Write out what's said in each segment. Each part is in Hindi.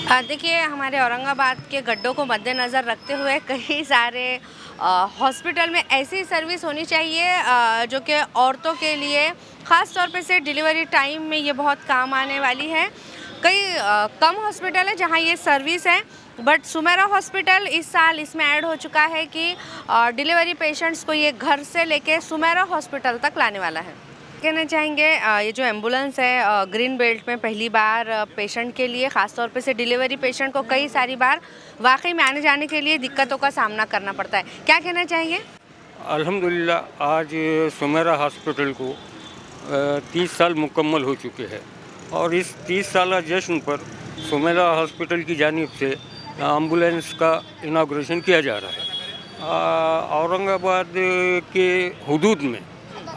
देखिए हमारे औरंगाबाद के गड्ढों को मद्देनज़र रखते हुए कई सारे हॉस्पिटल में ऐसी सर्विस होनी चाहिए जो कि औरतों के लिए ख़ास तौर पे से डिलीवरी टाइम में ये बहुत काम आने वाली है। कई कम हॉस्पिटल है जहाँ ये सर्विस है, बट सुमेरा हॉस्पिटल इस साल इसमें ऐड हो चुका है कि डिलीवरी पेशेंट्स को ये घर से लेके सुमेरा हॉस्पिटल तक लाने वाला है। कहना चाहेंगे ये जो एम्बुलेंस है ग्रीन बेल्ट में पहली बार पेशेंट के लिए ख़ास तौर पे से डिलीवरी पेशेंट को कई सारी बार वाकई में आने जाने के लिए दिक्कतों का सामना करना पड़ता है। क्या कहना चाहिए? अल्हम्दुलिल्लाह आज सुमेरा हॉस्पिटल को 30 साल मुकम्मल हो चुके हैं और इस 30 साल जश्न पर सुमेरा हॉस्पिटल की जानिब से एम्बुलेंस का इनाग्रेशन किया जा रहा है। औरंगाबाद के हुदूद में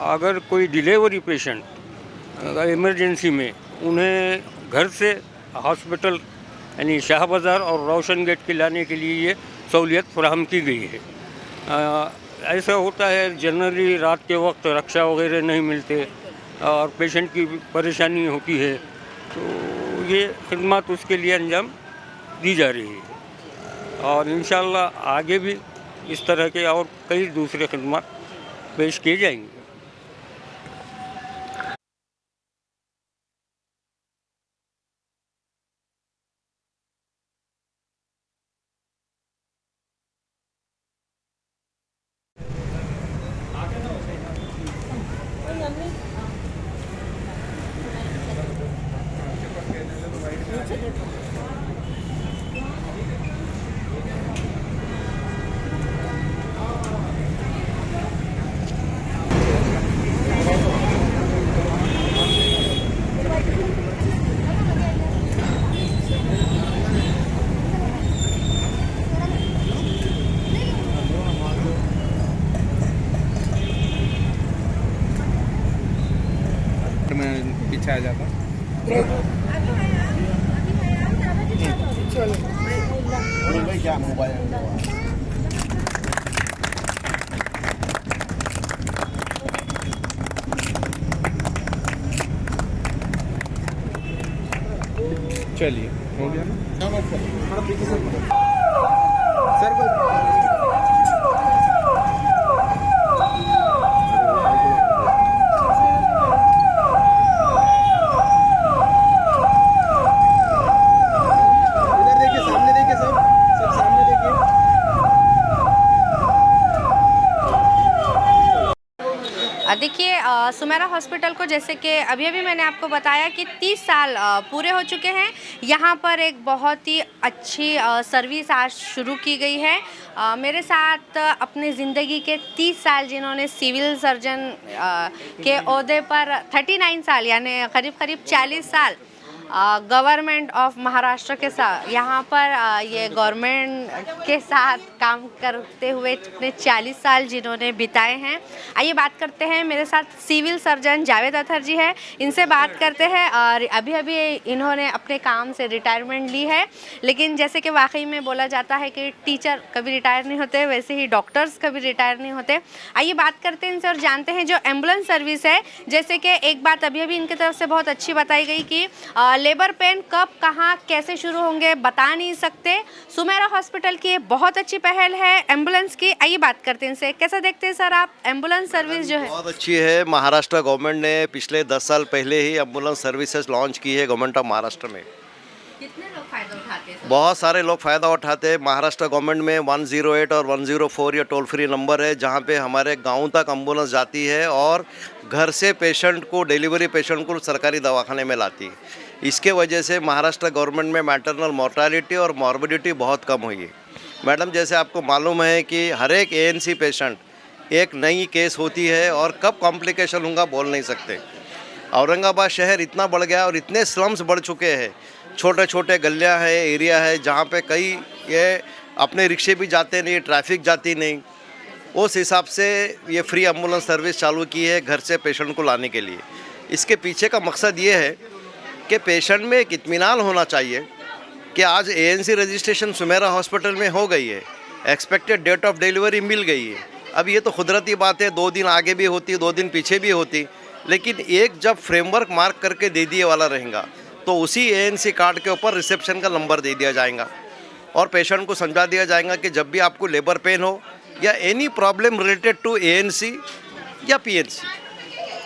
अगर कोई डिलीवरी पेशेंट इमरजेंसी में उन्हें घर से हॉस्पिटल यानी शाह बाज़ार और रोशन गेट के लाने के लिए ये सहूलियत फराहम की गई है। ऐसा होता है जनरली रात के वक्त रक्षा वगैरह नहीं मिलते और पेशेंट की परेशानी होती है, तो ये खिदमत उसके लिए अंजाम दी जा रही है और इंशाअल्लाह आगे भी इस तरह के और कई दूसरे खिदमत पेश किए जाएंगे। में पीछे आ जाता। चलिए हो गया ना सर। देखिए सुमेरा हॉस्पिटल को जैसे कि अभी अभी मैंने आपको बताया कि 30 साल पूरे हो चुके हैं। यहाँ पर एक बहुत ही अच्छी सर्विस आज शुरू की गई है। मेरे साथ अपने ज़िंदगी के 30 साल जिन्होंने सिविल सर्जन के ओहदे पर 39 साल यानी करीब करीब 40 साल गवर्नमेंट ऑफ महाराष्ट्र के साथ यहाँ पर ये गवर्नमेंट के साथ काम करते हुए अपने 40 साल जिन्होंने बिताए हैं। आइए बात करते हैं, मेरे साथ सिविल सर्जन जावेद अतहर जी है, इनसे बात करते हैं। और अभी अभी इन्होंने अपने काम से रिटायरमेंट ली है, लेकिन जैसे कि वाकई में बोला जाता है कि टीचर कभी रिटायर नहीं होते, वैसे ही डॉक्टर्स कभी रिटायर नहीं होते। आइए बात करते हैं इनसे और जानते हैं जो एम्बुलेंस सर्विस है, जैसे कि एक बात अभी अभी इनकी तरफ से बहुत अच्छी बताई गई कि लेबर पेन कब कहाँ कैसे शुरू होंगे बता नहीं सकते। सुमेरा हॉस्पिटल की बहुत अच्छी पहल है एम्बुलेंस की। आइए बात करते हैं इनसे, कैसा देखते हैं सर आप एम्बुलेंस सर्विस जो है? बहुत अच्छी है। महाराष्ट्र गवर्नमेंट ने पिछले 10 साल पहले ही एम्बुलेंस सर्विसेज लॉन्च की है गवर्नमेंट ऑफ महाराष्ट्र में। कितने लोग फायदा उठाते हैं? बहुत सारे लोग फ़ायदा उठाते हैं। महाराष्ट्र गवर्नमेंट में 108 और 104 ये टोल फ्री नंबर है जहाँ पे हमारे गांव तक एम्बुलेंस जाती है और घर से पेशेंट को डिलीवरी पेशेंट को सरकारी दवाखाने में लाती है। इसके वजह से महाराष्ट्र गवर्नमेंट में मैटरनल मोर्टालिटी और मॉर्बिडिटी बहुत कम हुई है। मैडम, जैसे आपको मालूम है कि हर एक ANC पेशेंट एक नई केस होती है और कब कॉम्प्लिकेशन होगा बोल नहीं सकते। औरंगाबाद शहर इतना बढ़ गया और इतने स्लम्स बढ़ चुके हैं, छोटे छोटे गलियां है, एरिया है जहाँ पे कई ये अपने रिक्शे भी जाते नहीं, ट्रैफिक जाती नहीं। उस हिसाब से ये फ्री एम्बुलेंस सर्विस चालू की है घर से पेशेंट को लाने के लिए। इसके पीछे का मकसद ये है कि पेशेंट में एक इत्मीनान होना चाहिए कि आज ANC रजिस्ट्रेशन सुमेरा हॉस्पिटल में हो गई है, एक्सपेक्टेड डेट ऑफ डिलीवरी मिल गई है। अब ये तो कुदरती बात है, 2 दिन आगे भी होती, 2 दिन पीछे भी होती, लेकिन एक जब फ्रेमवर्क मार्क करके दे दिए वाला रहेगा तो उसी एएनसी कार्ड के ऊपर रिसेप्शन का नंबर दे दिया जाएगा और पेशेंट को समझा दिया जाएगा कि जब भी आपको लेबर पेन हो या any problem related to ANC या पीएनसी,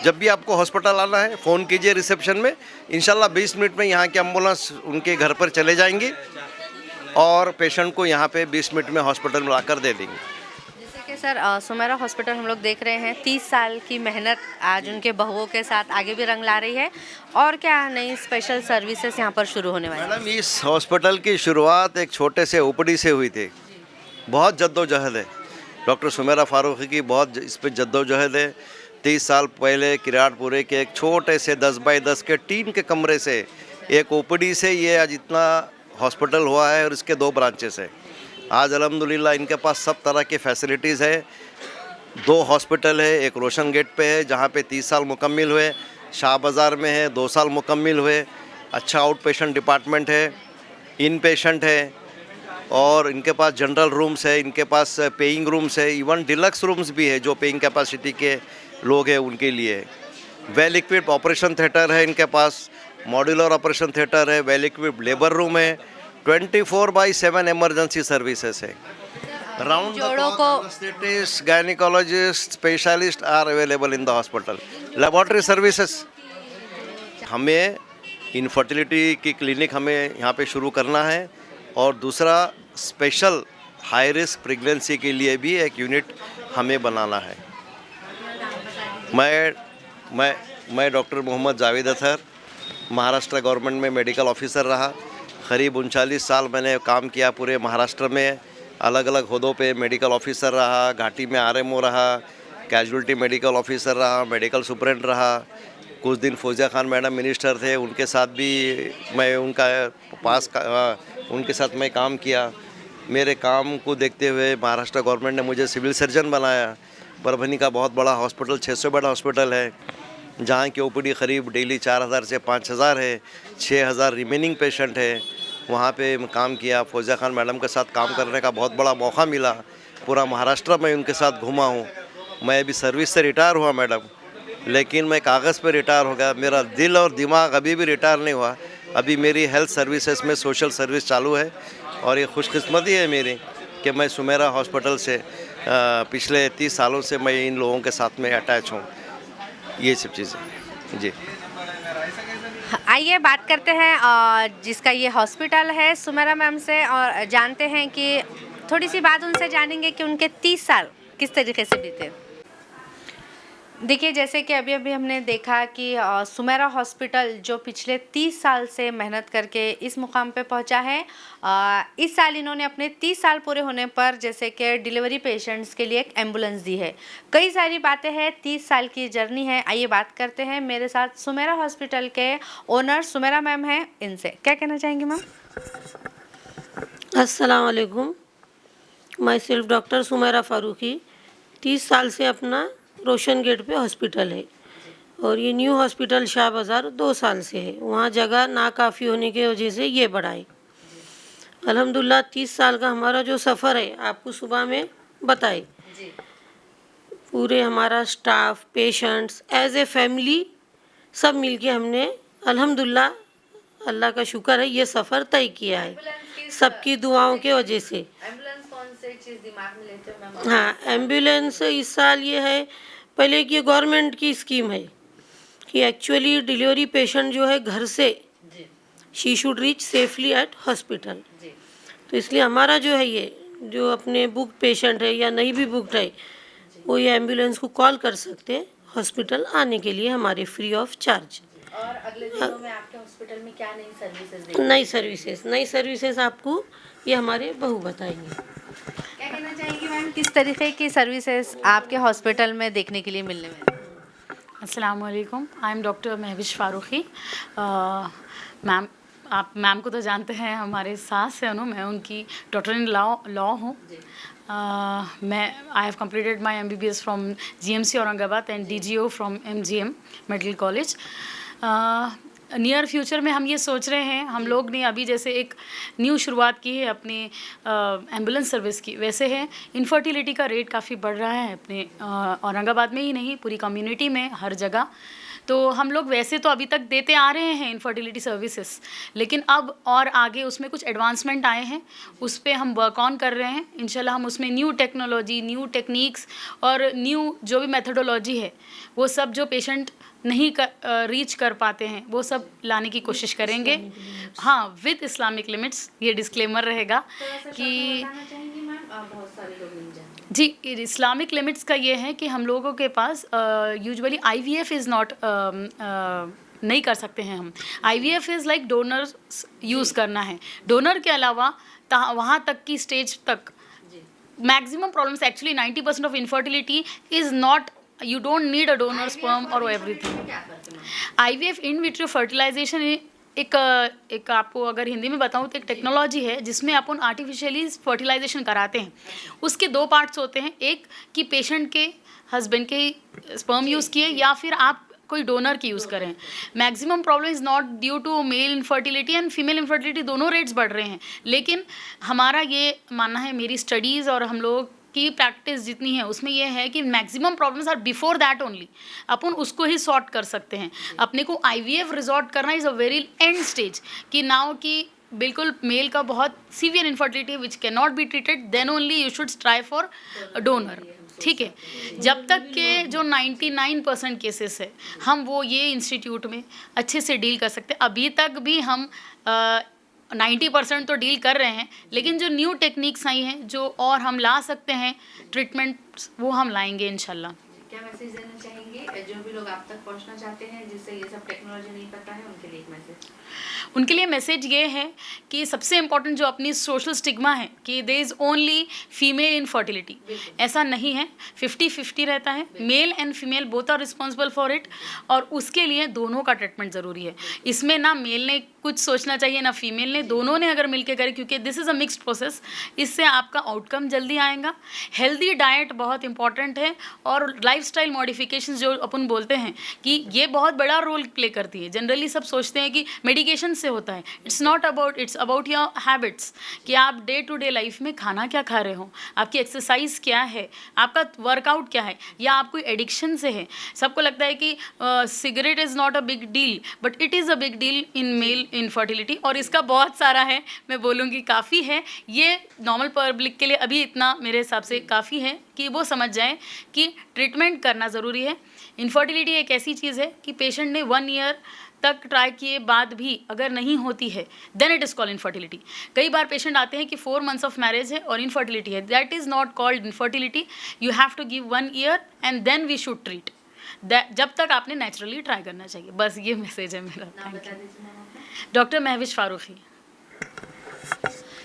जब भी आपको हॉस्पिटल आना है फ़ोन कीजिए रिसेप्शन में। इंशाल्लाह 20 मिनट में यहाँ की एम्बुलेंस उनके घर पर चले जाएंगी और पेशेंट को यहाँ पे 20 मिनट में हॉस्पिटल में लाकर दे देंगे। जैसे कि सर सुमेरा हॉस्पिटल हम लोग देख रहे हैं 30 साल की मेहनत आज उनके बहुओं के साथ आगे भी रंग ला रही है। और क्या नई स्पेशल सर्विसेज यहाँ पर शुरू होने वाली है? मैडम, इस हॉस्पिटल की शुरुआत एक छोटे से ओपीडी से हुई थी। बहुत जद्दोजहद है, डॉक्टर सुमेरा फारूकी की बहुत इस पर जद्दोजहद है। 30 साल पहले किराटपुरे के एक छोटे से 10 बाई 10 के टीन के कमरे से एक ओपीडी से ये आज इतना हॉस्पिटल हुआ है और इसके 2 ब्रांचेस है। आज अल्हम्दुलिल्लाह इनके पास सब तरह की फैसिलिटीज़ है। 2 हॉस्पिटल है, एक रोशन गेट पे है जहाँ पे 30 साल मुकम्मिल हुए, शाह बाज़ार में है 2 साल मुकम्मिल हुए। अच्छा आउट पेशेंट डिपार्टमेंट है, इन पेशेंट है और इनके पास जनरल रूम्स है, इनके पास पेइंग रूम्स है, इवन डिलक्स रूम्स भी है जो पेइंग कैपेसिटी के लोग हैं उनके लिए। वेल इक्विप्ड ऑपरेशन थिएटर है इनके पास, मॉड्यूलर ऑपरेशन थिएटर है, वेल इक्विप्ड लेबर रूम है, 24/7 इमरजेंसी सर्विसेज है। राउंड जोड़ों को anaesthetist, gynaecologist, specialist are available in the hospital. Laboratory services, हमें इनफर्टिलिटी की क्लिनिक हमें यहाँ पे शुरू करना है और दूसरा स्पेशल हाई रिस्क प्रेगनेंसी के लिए भी एक यूनिट हमें बनाना है। मैं डॉक्टर मोहम्मद जावेद अतहर, महाराष्ट्र गवर्नमेंट में मेडिकल ऑफिसर रहा। करीब 39 साल मैंने काम किया पूरे महाराष्ट्र में, अलग अलग ओहदों पे मेडिकल ऑफिसर रहा, घाटी में आरएमओ रहा, कैजुअल्टी मेडिकल ऑफिसर रहा, मेडिकल सुपरेंट रहा। कुछ दिन फौजिया खान मैडम मिनिस्टर थे, उनके साथ भी मैं उनके साथ मैं काम किया। मेरे काम को देखते हुए महाराष्ट्र गवर्नमेंट ने मुझे सिविल सर्जन बनाया। परभनी का बहुत बड़ा हॉस्पिटल 600 बेड हॉस्पिटल है जहाँ की ओपीडी करीब डेली 4000 से 5000 है, 6000 रिमेनिंग पेशेंट है। वहाँ पे मैं काम किया, फौजिया खान मैडम के साथ काम करने का बहुत बड़ा मौका मिला। पूरा महाराष्ट्र में उनके साथ घूमा हूँ। मैं अभी सर्विस से रिटायर हुआ मैडम, लेकिन मैं कागज़ पे रिटायर हो गया, मेरा दिल और दिमाग अभी भी रिटायर नहीं हुआ। अभी मेरी हेल्थ सर्विसेज में सोशल सर्विस चालू है और ये खुशकिस्मती है मेरी कि मैं सुमेरा हॉस्पिटल से पिछले 30 सालों से मैं इन लोगों के साथ में अटैच हूँ। ये सब चीज़ें जी। आइए बात करते हैं जिसका ये हॉस्पिटल है सुमेरा मैम से और जानते हैं कि थोड़ी सी बात उनसे जानेंगे कि उनके 30 साल किस तरीके से बीते। देखिए, जैसे कि अभी अभी हमने देखा कि सुमेरा हॉस्पिटल जो पिछले 30 साल से मेहनत करके इस मुकाम पे पहुंचा है। इस साल इन्होंने अपने 30 साल पूरे होने पर जैसे कि डिलीवरी पेशेंट्स के लिए एक एम्बुलेंस दी है। कई सारी बातें हैं, 30 साल की जर्नी है। आइए बात करते हैं, मेरे साथ सुमेरा हॉस्पिटल के ओनर सुमेरा मैम हैं, इनसे क्या कहना चाहेंगे मैम? अस्सलाम वालेकुम। Myself doctor Sumera Farooqui. 30 साल से अपना रोशन गेट पे हॉस्पिटल है और ये न्यू हॉस्पिटल शाह बाज़ार 2 साल से है। वहाँ जगह ना काफ़ी होने की वजह से ये बढ़ाए। अल्हम्दुलिल्लाह 30 साल का हमारा जो सफ़र है आपको सुबह में बताए। पूरे हमारा staff, patients, as a family सब मिलके हमने अल्हम्दुलिल्लाह अल्लाह का शुक्र है ये सफ़र तय किया है सबकी दुआओं के वजह से। एम्बुलेंस कौन सी चीज़ दिमाग में लेते हो मैम? हाँ, एम्बुलेंस इस साल ये है, पहले की गवर्नमेंट की स्कीम है कि एक्चुअली डिलीवरी पेशेंट जो है घर से she should reach safely at hospital. तो इसलिए हमारा जो है ये जो अपने बुक पेशेंट है या नहीं भी बुकड है वो ये एम्बुलेंस को कॉल कर सकते हैं हॉस्पिटल आने के लिए हमारे फ्री ऑफ चार्ज। और अगले दिनों में आपके हॉस्पिटल में क्या नई सर्विसेज आपको ये हमारे बहू बताएंगे। क्या कहना चाहेंगी मैम, किस तरीके की सर्विसेज आपके हॉस्पिटल में देखने के लिए मिलने में? अस्सलाम वालेकुम, I am doctor Mahvish Farooqui. Ma'am, आप मैम को तो जानते हैं, हमारे सास हैं मैं उनकी डॉक्टर इन लॉ हूँ। मैं I have completed my MBBS from GMC Aurangabad and DGO from MGM medical college. Near future में हम ये सोच रहे हैं, हम लोग ने अभी जैसे एक न्यू शुरुआत की है अपने एम्बुलेंस सर्विस की। वैसे है इनफर्टिलिटी का रेट काफ़ी बढ़ रहा है अपने औरंगाबाद में ही नहीं पूरी कम्युनिटी में हर जगह। तो हम लोग वैसे तो अभी तक देते आ रहे हैं इनफर्टिलिटी सर्विसेज, लेकिन अब और आगे उसमें कुछ एडवांसमेंट आए हैं, उस पर हम वर्क ऑन कर रहे हैं। इंशाल्लाह हम उसमें न्यू टेक्नोलॉजी, न्यू टेक्निक्स और न्यू जो भी मेथडोलॉजी है वो सब जो पेशेंट नहीं रीच कर पाते हैं वो सब लाने की कोशिश करेंगे। हाँ, विद इस्लामिक लिमिट्स, ये डिस्क्लेमर रहेगा कि बहुत सारे लोग नहीं जानते। जी, इस्लामिक लिमिट्स का ये है कि हम लोगों के पास यूजुअली IVF इज़ नॉट नहीं कर सकते हैं हम। IVF is like donors use करना है। डोनर के अलावा वहाँ तक की स्टेज तक maximum problems, actually 90% of infertility is not, you don't need a donor sperm or everything. IVF in vitro fertilisation एक आपको अगर हिंदी में बताऊँ तो एक टेक्नोलॉजी है जिसमें अपन आर्टिफिशियली फर्टिलाइजेशन कराते हैं। उसके 2 पार्ट्स होते हैं, एक कि पेशेंट के हस्बैंड के स्पर्म यूज़ किए या फिर आप कोई डोनर की यूज़ करें। Maximum problem is not due to male infertility and female infertility, दोनों रेट्स बढ़ रहे हैं, लेकिन हमारा ये मानना है, मेरी स्टडीज़ और हम लोग की प्रैक्टिस जितनी है उसमें यह है कि maximum problems are before that only, अपन उसको ही सॉर्ट कर सकते हैं। अपने को IVF रिजॉर्ट करना is a very end stage कि नाउ कि बिल्कुल मेल का बहुत severe infertility which can not be treated, then only you should try for donor. ठीक है, जब तक के जो 99% केसेस है हम वो ये इंस्टीट्यूट में अच्छे से डील कर सकते हैं। अभी तक भी हम 90% तो डील कर रहे हैं, लेकिन जो न्यू टेक्निक्स आई हैं जो और हम ला सकते हैं ट्रीटमेंट्स, वो हम लाएंगे इंशाल्लाह। क्या मैसेज देना चाहेंगे जो भी लोग आप तक पहुंचना चाहते हैं जिससे ये सब टेक्नोलॉजी नहीं पता है, उनके लिए एक मैसेज? उनके लिए मैसेज ये है कि सबसे इम्पॉर्टेंट जो अपनी सोशल स्टिग्मा है कि there is only female infertility, ऐसा नहीं है, 50-50 रहता है, male and female both are responsible for it, और उसके लिए दोनों का ट्रीटमेंट ज़रूरी है। इसमें ना मेल ने कुछ सोचना चाहिए ना फीमेल ने, दोनों ने अगर मिलकर करें, क्योंकि this is a mixed process, इससे आपका आउटकम जल्दी आएगा। हेल्दी डाइट बहुत इंपॉर्टेंट है और लाइफस्टाइल मॉडिफिकेशंस जो अपन बोलते हैं कि ये बहुत बड़ा रोल प्ले करती है। जनरली सब सोचते हैं कि मेडिकेशन से होता है, it's not about, it's about your habits, कि आप डे टू डे लाइफ में खाना क्या खा रहे हो, आपकी एक्सरसाइज क्या है, आपका वर्कआउट क्या है, या आप कोई एडिक्शन से है। सबको लगता है कि cigarette is not a big deal, but it is a big deal in male infertility, और इसका बहुत सारा है, मैं बोलूँगी काफ़ी है। ये नॉर्मल पब्लिक के लिए अभी इतना मेरे हिसाब से काफ़ी है कि वो समझ जाएं कि ट्रीटमेंट करना ज़रूरी है। इनफर्टिलिटी एक ऐसी चीज़ है कि पेशेंट ने 1 ईयर तक ट्राई किए बाद भी अगर नहीं होती है, then it is called infertility. कई बार पेशेंट आते हैं कि 4 months ऑफ मैरिज है और इनफर्टिलिटी है, that is not called infertility. You have to give 1 year and then we should treat, जब तक आपने नेचुरली ट्राई करना चाहिए। बस ये मैसेज है मेरा। Thank you. Doctor Mahvish Farooqui.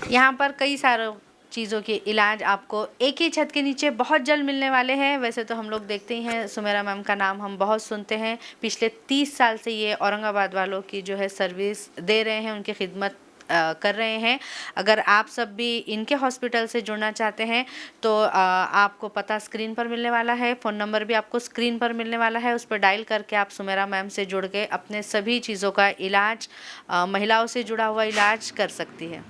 यहाँ पर कई सारे चीज़ों के इलाज आपको एक ही छत के नीचे बहुत जल्द मिलने वाले हैं। वैसे तो हम लोग देखते ही हैं, सुमेरा मैम का नाम हम बहुत सुनते हैं, पिछले 30 साल से ये औरंगाबाद वालों की जो है सर्विस दे रहे हैं, उनकी खिदमत कर रहे हैं। अगर आप सब भी इनके हॉस्पिटल से जुड़ना चाहते हैं तो आपको पता स्क्रीन पर मिलने वाला है, फ़ोन नंबर भी आपको स्क्रीन पर मिलने वाला है, उस पर डायल करके आप सुमेरा मैम से जुड़ के अपने सभी चीज़ों का इलाज, महिलाओं से जुड़ा हुआ इलाज कर सकती है।